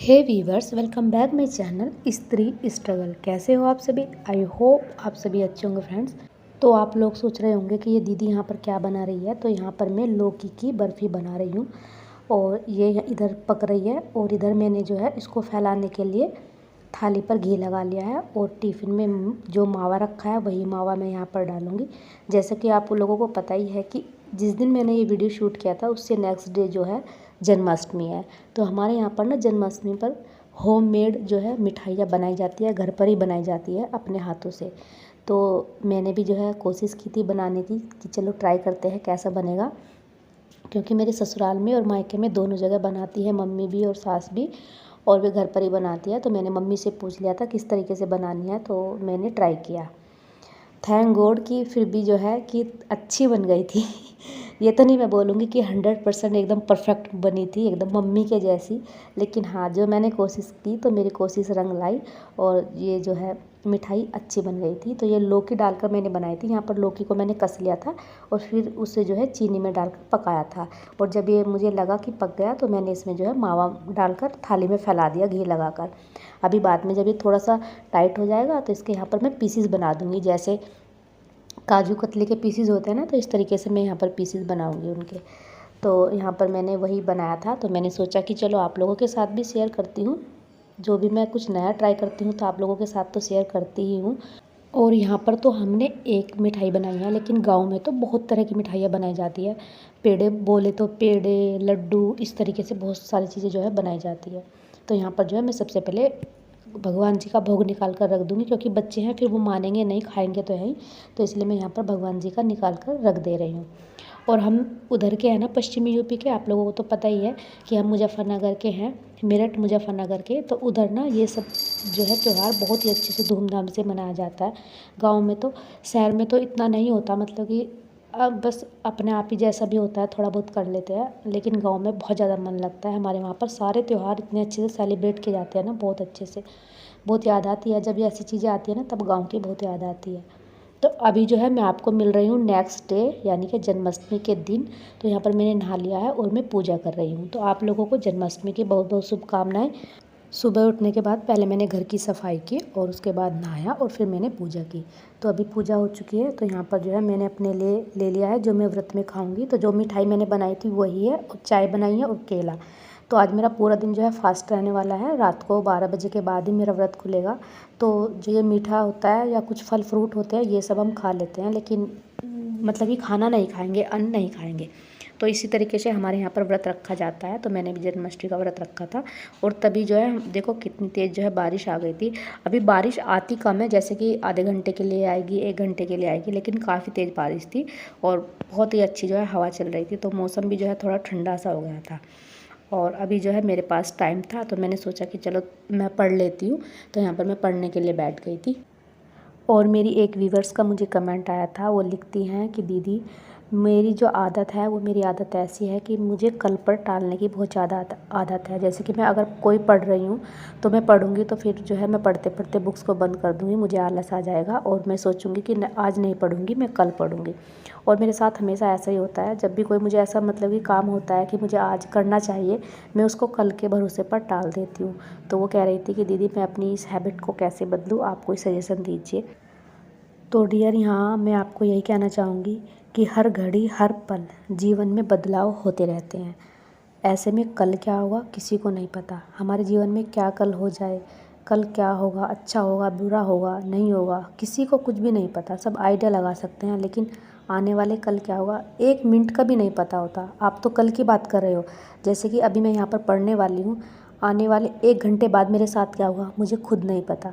Hey viewers, welcome back my channel Stree struggle. कैसे हो आप सभी? आई होप आप सभी अच्छे होंगे फ्रेंड्स। तो आप लोग सोच रहे होंगे कि ये दीदी यहाँ पर क्या बना रही है। तो यहाँ पर मैं लौकी की बर्फ़ी बना रही हूँ और ये इधर पक रही है और इधर मैंने जो है इसको फैलाने के लिए थाली पर घी लगा लिया है और टिफ़िन में जो मावा रखा है वही मावा मैं यहाँ पर डालूँगी। जैसे कि आप लोगों को पता ही है कि जिस दिन मैंने ये वीडियो शूट किया था उससे नेक्स्ट डे जो है जन्माष्टमी है। तो हमारे यहाँ पर ना जन्माष्टमी पर होममेड जो है मिठाइयाँ बनाई जाती है, घर पर ही बनाई जाती है अपने हाथों से। तो मैंने भी जो है कोशिश की थी बनाने की कि चलो ट्राई करते हैं कैसा बनेगा, क्योंकि मेरे ससुराल में और मायके में दोनों जगह बनाती है मम्मी भी और सास भी, और वे घर पर ही बनाती है। तो मैंने मम्मी से पूछ लिया था किस तरीके से बनानी है, तो मैंने ट्राई किया। थैंक गॉड कि फिर भी जो है कि अच्छी बन गई थी। ये तो नहीं मैं बोलूँगी कि 100% एकदम परफेक्ट बनी थी, एकदम मम्मी के जैसी, लेकिन हाँ जो मैंने कोशिश की तो मेरी कोशिश रंग लाई और ये जो है मिठाई अच्छी बन गई थी। तो ये लौकी डालकर मैंने बनाई थी। यहाँ पर लौकी को मैंने कस लिया था और फिर उसे जो है चीनी में डालकर पकाया था। और जब ये मुझे लगा कि पक गया तो मैंने इसमें जो है मावा डालकर थाली में फैला दिया घी लगाकर। अभी बाद में जब ये थोड़ा सा टाइट हो जाएगा तो इसके यहाँ पर मैं पीसीस बना दूँगी, जैसे काजू कतली के पीसीस होते हैं ना, तो इस तरीके से मैं यहाँ पर पीसीस बनाऊँगी उनके। तो यहाँ पर मैंने वही बनाया था, तो मैंने सोचा कि चलो आप लोगों के साथ भी शेयर करती हूँ। जो भी मैं कुछ नया ट्राई करती हूँ तो आप लोगों के साथ तो शेयर करती ही हूँ। और यहाँ पर तो हमने एक मिठाई बनाई है, लेकिन गांव में तो बहुत तरह की मिठाइयाँ बनाई जाती है। पेड़े बोले तो पेड़े, लड्डू, इस तरीके से बहुत सारी चीज़ें जो है बनाई जाती है। तो यहाँ पर जो है मैं सबसे पहले भगवान जी का भोग निकाल कर रख दूँगी, क्योंकि बच्चे हैं फिर वो मानेंगे नहीं, खाएंगे तो है ही। तो इसलिए मैं यहाँ पर भगवान जी का निकाल कर रख दे रही हूँ। और हम उधर के हैं ना, पश्चिमी यूपी के, आप लोगों को तो पता ही है कि हम मुजफ्फरनगर के हैं, मेरठ मुजफ्फरनगर के। तो उधर ना ये सब जो है त्यौहार बहुत ही अच्छे से धूमधाम से मनाया जाता है। गांव में तो, शहर में तो इतना नहीं होता, मतलब कि अब बस अपने आप ही जैसा भी होता है थोड़ा बहुत कर लेते हैं, लेकिन गांव में बहुत ज़्यादा मन लगता है। हमारे वहाँ पर सारे त्यौहार इतने अच्छे से सेलिब्रेट किए जाते हैं ना, बहुत अच्छे से। बहुत याद आती है जब ये ऐसी चीज़ें आती है ना, तब गाँव की बहुत याद आती है। तो अभी जो है मैं आपको मिल रही हूँ नेक्स्ट डे, यानी कि जन्माष्टमी के दिन। तो यहाँ पर मैंने नहा लिया है और मैं पूजा कर रही हूँ। तो आप लोगों को जन्माष्टमी की बहुत बहुत शुभकामनाएं। सुबह उठने के बाद पहले मैंने घर की सफाई की और उसके बाद नहाया और फिर मैंने पूजा की। तो अभी पूजा हो चुकी है। तो यहाँ पर जो है मैंने अपने लिए ले लिया है जो मैं व्रत में खाऊंगी। तो जो मिठाई मैंने बनाई थी वही है, और चाय बनाई है और केला। तो आज मेरा पूरा दिन जो है फास्ट रहने वाला है। रात को 12 बजे के बाद ही मेरा व्रत खुलेगा। तो जो ये मीठा होता है या कुछ फल फ्रूट होते हैं ये सब हम खा लेते हैं, लेकिन मतलब कि खाना नहीं खाएंगे, अन्न नहीं खाएंगे। तो इसी तरीके से हमारे यहाँ पर व्रत रखा जाता है। तो मैंने भी जन्माष्टमी का व्रत रखा था। और तभी जो है देखो कितनी तेज़ जो है बारिश आ गई थी। अभी बारिश आती कम है, जैसे कि आधे घंटे के लिए आएगी, 1 घंटे के लिए आएगी, लेकिन काफ़ी तेज़ बारिश थी और बहुत ही अच्छी जो है हवा चल रही थी। तो मौसम भी जो है थोड़ा ठंडा सा हो गया था। और अभी जो है मेरे पास टाइम था तो मैंने सोचा कि चलो मैं पढ़ लेती हूँ। तो यहाँ पर मैं पढ़ने के लिए बैठ गई थी। और मेरी एक व्यूवर्स का मुझे कमेंट आया था, वो लिखती हैं कि दीदी मेरी जो आदत है वो मेरी आदत ऐसी है कि मुझे कल पर टालने की बहुत ज़्यादा आदत है। जैसे कि मैं अगर कोई पढ़ रही हूँ तो मैं पढ़ूँगी तो फिर जो है मैं पढ़ते पढ़ते बुक्स को बंद कर दूँगी, मुझे आलस आ जाएगा और मैं सोचूँगी कि आज नहीं पढ़ूँगी, मैं कल पढ़ूँगी। और मेरे साथ हमेशा ऐसा ही होता है, जब भी कोई मुझे ऐसा मतलब कि काम होता है कि मुझे आज करना चाहिए, मैं उसको कल के भरोसे पर टाल देती हूँ। तो वो कह रही थी कि दीदी मैं अपनी इस हैबिट को कैसे बदलूँ, आप कोई सजेशन दीजिए। तो डियर, यहाँ मैं आपको यही कहना चाहूँगी कि हर घड़ी हर पल जीवन में बदलाव होते रहते हैं। ऐसे में कल क्या होगा किसी को नहीं पता। हमारे जीवन में क्या कल हो जाए, कल क्या होगा, अच्छा होगा, बुरा होगा, नहीं होगा, किसी को कुछ भी नहीं पता। सब आइडिया लगा सकते हैं, लेकिन आने वाले कल क्या होगा 1 मिनट का भी नहीं पता होता। आप तो कल की बात कर रहे हो, जैसे कि अभी मैं यहाँ पर पढ़ने वाली हूँ, आने वाले 1 घंटे बाद मेरे साथ क्या होगा मुझे खुद नहीं पता।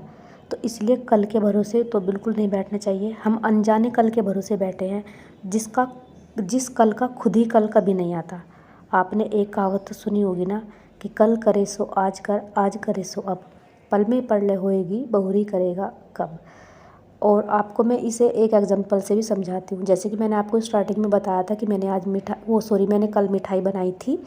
तो इसलिए कल के भरोसे तो बिल्कुल नहीं बैठना चाहिए। हम अनजाने कल के भरोसे बैठे हैं, जिस कल का खुद ही कल कभी नहीं आता। आपने एक कहावत तो सुनी होगी ना कि कल करे सो आज कर, आज करे सो अब, पल में पड़ ले होएगी बहुरी करेगा कब। और आपको मैं इसे एक एग्जांपल से भी समझाती हूँ। जैसे कि मैंने आपको स्टार्टिंग में बताया था कि मैंने कल मिठाई बनाई थी।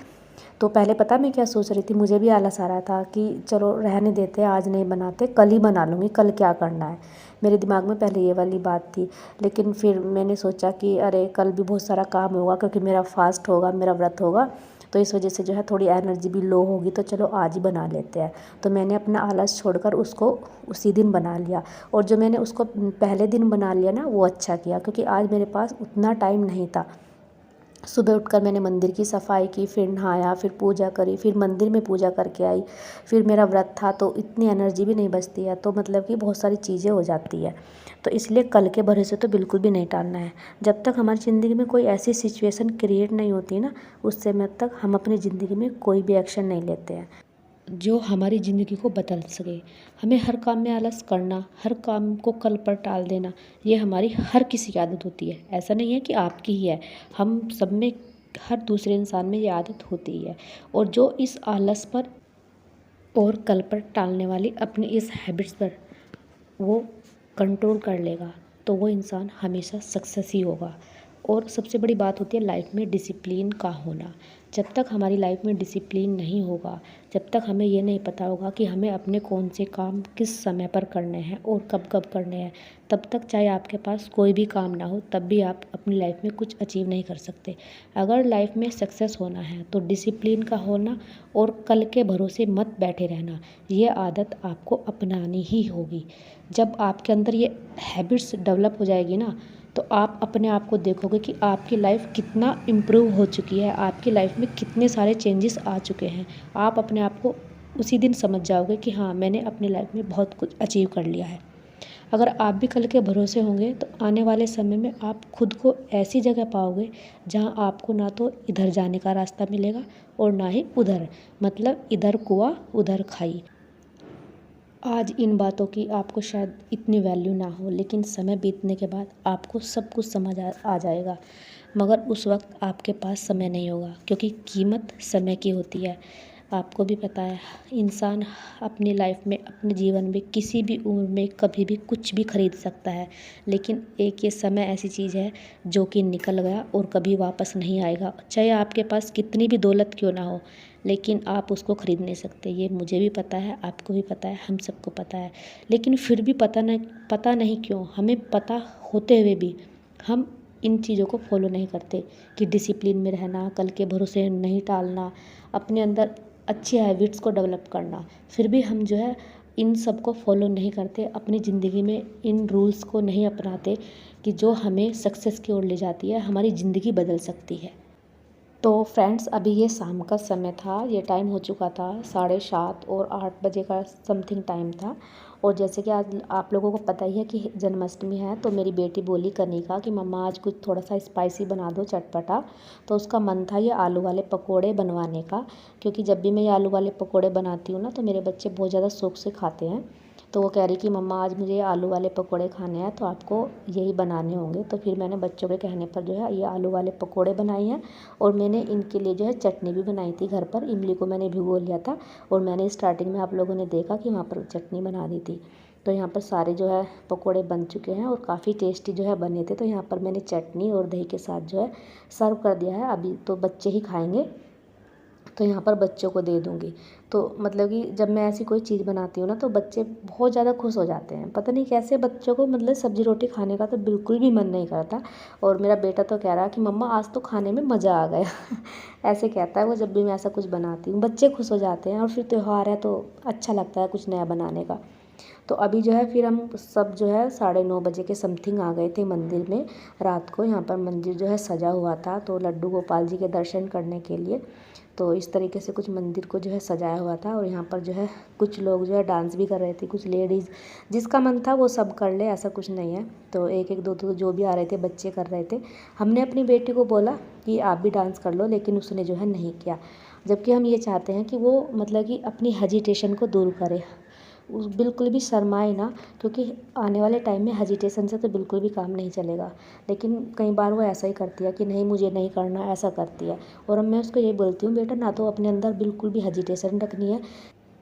तो पहले पता मैं क्या सोच रही थी, मुझे भी आलस आ रहा था कि चलो रहने देते हैं, आज नहीं बनाते, कल ही बना लूँगी, कल क्या करना है। मेरे दिमाग में पहले ये वाली बात थी। लेकिन फिर मैंने सोचा कि अरे कल भी बहुत सारा काम होगा, क्योंकि मेरा फास्ट होगा, मेरा व्रत होगा, तो इस वजह से जो है थोड़ी एनर्जी भी लो होगी, तो चलो आज ही बना लेते हैं। तो मैंने अपना आलस छोड़कर उसको उसी दिन बना लिया। और जो मैंने उसको पहले दिन बना लिया ना, वो अच्छा किया, क्योंकि आज मेरे पास उतना टाइम नहीं था। सुबह उठकर मैंने मंदिर की सफाई की, फिर नहाया, फिर पूजा करी, फिर मंदिर में पूजा करके आई। फिर मेरा व्रत था, तो इतनी एनर्जी भी नहीं बचती है, तो मतलब कि बहुत सारी चीज़ें हो जाती है। तो इसलिए कल के भरोसे तो बिल्कुल भी नहीं टालना है। जब तक हमारी ज़िंदगी में कोई ऐसी सिचुएशन क्रिएट नहीं होती ना, उस समय तक हम अपनी ज़िंदगी में कोई भी एक्शन नहीं लेते हैं जो हमारी ज़िंदगी को बदल सके। हमें हर काम में आलस करना, हर काम को कल पर टाल देना, ये हमारी हर किसी की आदत होती है। ऐसा नहीं है कि आपकी ही है, हम सब में, हर दूसरे इंसान में ये आदत होती ही है। और जो इस आलस पर और कल पर टालने वाली अपनी इस हैबिट्स पर वो कंट्रोल कर लेगा, तो वो इंसान हमेशा सक्सेस ही होगा। और सबसे बड़ी बात होती है लाइफ में डिसिप्लिन का होना। जब तक हमारी लाइफ में डिसिप्लिन नहीं होगा, जब तक हमें ये नहीं पता होगा कि हमें अपने कौन से काम किस समय पर करने हैं और कब कब करने हैं, तब तक चाहे आपके पास कोई भी काम ना हो, तब भी आप अपनी लाइफ में कुछ अचीव नहीं कर सकते। अगर लाइफ में सक्सेस होना है तो डिसिप्लिन का होना और कल के भरोसे मत बैठे रहना, ये आदत आपको अपनानी ही होगी। जब आपके अंदर ये हैबिट्स डेवलप हो जाएगी ना, तो आप अपने आप को देखोगे कि आपकी लाइफ कितना इम्प्रूव हो चुकी है, आपकी लाइफ में कितने सारे चेंजेस आ चुके हैं। आप अपने आप को उसी दिन समझ जाओगे कि हाँ, मैंने अपनी लाइफ में बहुत कुछ अचीव कर लिया है। अगर आप भी कल के भरोसे होंगे तो आने वाले समय में आप खुद को ऐसी जगह पाओगे जहाँ आपको ना तो इधर जाने का रास्ता मिलेगा और ना ही उधर, मतलब इधर कुआं उधर खाई। आज इन बातों की आपको शायद इतनी वैल्यू ना हो, लेकिन समय बीतने के बाद आपको सब कुछ समझ आ जाएगा। मगर उस वक्त आपके पास समय नहीं होगा, क्योंकि कीमत समय की होती है। आपको भी पता है, इंसान अपनी लाइफ में, अपने जीवन में किसी भी उम्र में कभी भी कुछ भी खरीद सकता है, लेकिन एक ये समय ऐसी चीज़ है जो कि निकल गया और कभी वापस नहीं आएगा। चाहे आपके पास कितनी भी दौलत क्यों ना हो, लेकिन आप उसको ख़रीद नहीं सकते। ये मुझे भी पता है, आपको भी पता है, हम सबको पता है। लेकिन फिर भी पता नहीं क्यों हमें पता होते हुए भी हम इन चीज़ों को फॉलो नहीं करते कि डिसिप्लिन में रहना, कल के भरोसे नहीं टालना, अपने अंदर अच्छी हैबिट्स को डेवलप करना। फिर भी हम जो है इन सब को फॉलो नहीं करते, अपनी ज़िंदगी में इन रूल्स को नहीं अपनाते कि जो हमें सक्सेस की ओर ले जाती है, हमारी ज़िंदगी बदल सकती है। तो फ्रेंड्स, अभी ये शाम का समय था, ये टाइम हो चुका था 7:30 और 8 बजे का समथिंग टाइम था। और जैसे कि आज आप लोगों को पता ही है कि जन्माष्टमी है, तो मेरी बेटी बोली कनिका कि मम्मा आज कुछ थोड़ा सा स्पाइसी बना दो, चटपटा। तो उसका मन था ये आलू वाले पकोड़े बनवाने का, क्योंकि जब भी मैं ये आलू वाले पकोड़े बनाती हूँ ना, तो मेरे बच्चे बहुत ज़्यादा शौक से खाते हैं। तो वो कह रही कि मम्मा आज मुझे आलू वाले पकोड़े खाने हैं, तो आपको यही बनाने होंगे। तो फिर मैंने बच्चों के कहने पर जो है ये आलू वाले पकोड़े बनाए हैं। और मैंने इनके लिए जो है चटनी भी बनाई थी घर पर। इमली को मैंने भिगो लिया था, और मैंने स्टार्टिंग में आप लोगों ने देखा कि वहाँ पर चटनी बना दी थी। तो यहाँ पर सारे जो है पकोड़े बन चुके हैं और काफ़ी टेस्टी जो है बने थे। तो यहाँ पर मैंने चटनी और दही के साथ जो है सर्व कर दिया है। अभी तो बच्चे ही खाएंगे, तो यहाँ पर बच्चों को दे दूँगी। तो मतलब कि जब मैं ऐसी कोई चीज़ बनाती हूँ ना, तो बच्चे बहुत ज़्यादा खुश हो जाते हैं। पता नहीं कैसे बच्चों को मतलब सब्ज़ी रोटी खाने का तो बिल्कुल भी मन नहीं करता। और मेरा बेटा तो कह रहा है कि मम्मा आज तो खाने में मज़ा आ गया ऐसे कहता है वो जब भी मैं ऐसा कुछ बनाती हूँ। बच्चे खुश हो जाते हैं, और फिर त्यौहार है तो अच्छा लगता है कुछ नया बनाने का। तो अभी जो है फिर हम सब जो है 9:30 बजे के समथिंग आ गए थे मंदिर में। रात को यहाँ पर मंदिर जो है सजा हुआ था, तो लड्डू गोपाल जी के दर्शन करने के लिए। तो इस तरीके से कुछ मंदिर को जो है सजाया हुआ था। और यहाँ पर जो है कुछ लोग जो है डांस भी कर रहे थे, कुछ लेडीज़, जिसका मन था वो सब कर ले, ऐसा कुछ नहीं है। तो एक एक दो दो जो भी आ रहे थे बच्चे कर रहे थे। हमने अपनी बेटी को बोला कि आप भी डांस कर लो, लेकिन उसने जो है नहीं किया। जबकि हम ये चाहते हैं कि वो मतलब कि अपनी हेजिटेशन को दूर करे, उस बिल्कुल भी शर्माए ना, क्योंकि आने वाले टाइम में हेजिटेशन से तो बिल्कुल भी काम नहीं चलेगा। लेकिन कई बार वो ऐसा ही करती है कि नहीं मुझे नहीं करना, ऐसा करती है। और अब मैं उसको ये बोलती हूँ, बेटा ना तो अपने अंदर बिल्कुल भी हेजिटेशन रखनी है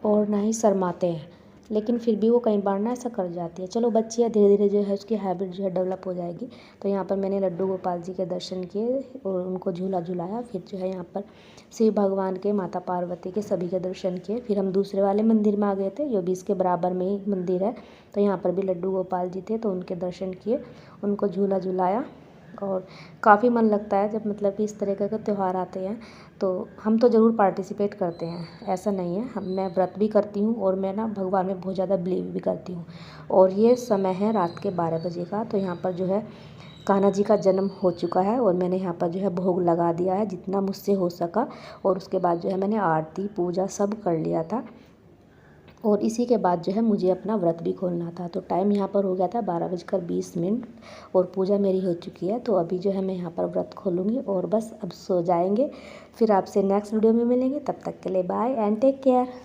और ना ही शर्माते हैं, लेकिन फिर भी वो कई बार ना ऐसा कर जाती है। चलो बच्ची है, धीरे धीरे जो है उसकी हैबिट जो है डेवलप हो जाएगी। तो यहाँ पर मैंने लड्डू गोपाल जी के दर्शन किए और उनको झूला झुलाया। फिर जो है यहाँ पर शिव भगवान के, माता पार्वती के, सभी के दर्शन किए। फिर हम दूसरे वाले मंदिर में आ गए थे, जो भी इसके बराबर में ही मंदिर है। तो यहाँ पर भी लड्डू गोपाल जी थे, तो उनके दर्शन किए, उनको झूला झुलाया। और काफ़ी मन लगता है जब मतलब कि इस तरह के त्यौहार आते हैं, तो हम तो ज़रूर पार्टिसिपेट करते हैं, ऐसा नहीं है। मैं व्रत भी करती हूँ और मैं ना भगवान में बहुत ज़्यादा बिलीव भी करती हूँ। और ये समय है रात के 12 बजे का। तो यहाँ पर जो है कान्हा जी का जन्म हो चुका है और मैंने यहाँ पर जो है भोग लगा दिया है जितना मुझसे हो सका। और उसके बाद जो है मैंने आरती पूजा सब कर लिया था। और इसी के बाद जो है मुझे अपना व्रत भी खोलना था। तो टाइम यहाँ पर हो गया था 12:20 और पूजा मेरी हो चुकी है। तो अभी जो है मैं यहाँ पर व्रत खोलूँगी और बस अब सो जाएंगे। फिर आपसे नेक्स्ट वीडियो में मिलेंगे, तब तक के लिए बाय एंड टेक केयर।